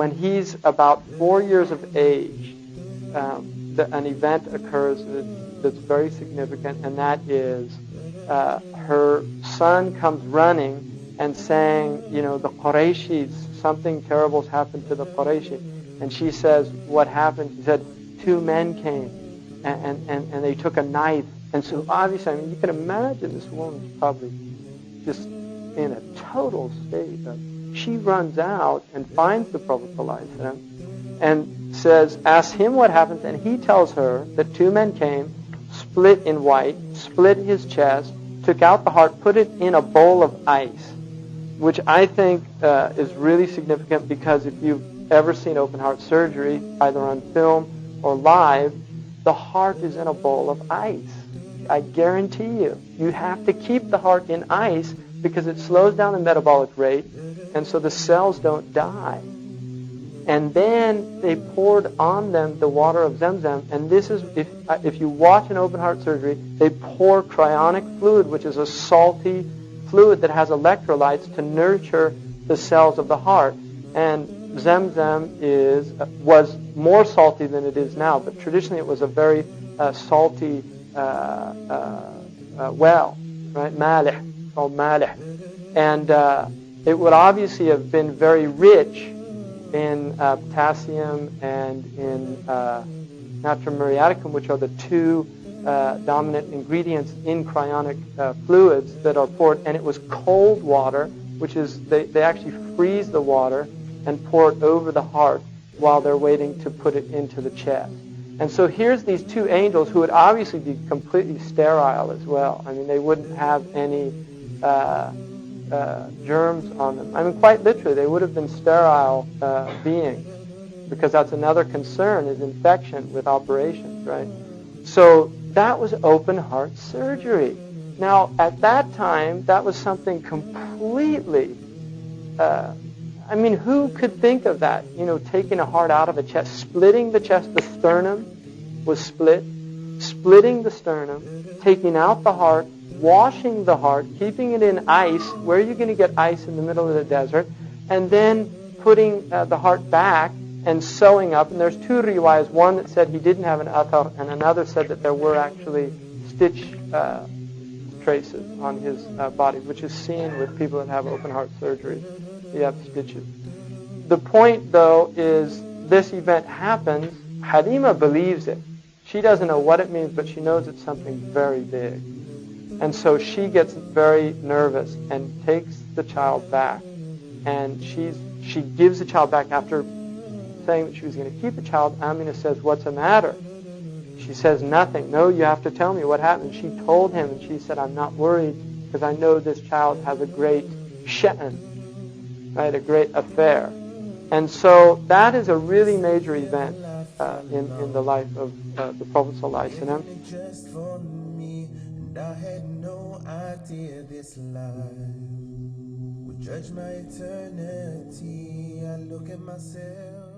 when he's about 4 years of age, an event occurs that's very significant, and that is her son comes running and saying, you know, the Qurayshis, something terrible's happened to the Qurayshi. And she says, what happened? She said, 2 men came and they took a knife. And so obviously, I mean, you can imagine this woman's probably just in a total state of, she runs out and finds the Prophet ﷺ and says, asks him what happened, and he tells her that 2 men came, split in white, split his chest, took out the heart, put it in a bowl of ice, which I think is really significant, because if you've ever seen open heart surgery, either on film or live, the heart is in a bowl of ice. I guarantee you, you have to keep the heart in ice because it slows down the metabolic rate, and so the cells don't die. And then they poured on them the water of Zamzam, and this is, if you watch an open heart surgery, they pour cryonic fluid, which is a salty fluid that has electrolytes to nurture the cells of the heart. And Zamzam was more salty than it is now, but traditionally it was a very salty well, right? Malih, called malih. And it would obviously have been very rich in potassium and in natrium muriaticum, which are the 2 dominant ingredients in cryonic fluids that are poured. And it was cold water, which is, they actually freeze the water and pour it over the heart while they're waiting to put it into the chest. And so here's these 2 angels who would obviously be completely sterile as well. I mean, they wouldn't have any germs on them. I mean, quite literally, they would have been sterile beings, because that's another concern, is infection with operations, right? So that was open heart surgery. Now, at that time, that was something completely, I mean, who could think of that? You know, taking a heart out of a chest, splitting the chest, the sternum was split, splitting the sternum, taking out the heart, washing the heart, keeping it in ice. Where are you going to get ice in the middle of the desert? And then putting the heart back and sewing up. And there's 2 riwayas, one that said he didn't have an athar, and another said that there were actually stitch traces on his body, which is seen with people that have open heart surgery. You have stitches. The point, though, is this event happens. Halima believes it. She doesn't know what it means, but she knows it's something very big. And so she gets very nervous and takes the child back. And she gives the child back after saying that she was going to keep the child. Amina says, what's the matter? She says, nothing. No, you have to tell me what happened. She told him, and she said, I'm not worried because I know this child has a great sha'n, right, a great affair. And so that is a really major event in the life of the Prophet ﷺ. I had no idea this life would judge my eternity. I look at myself.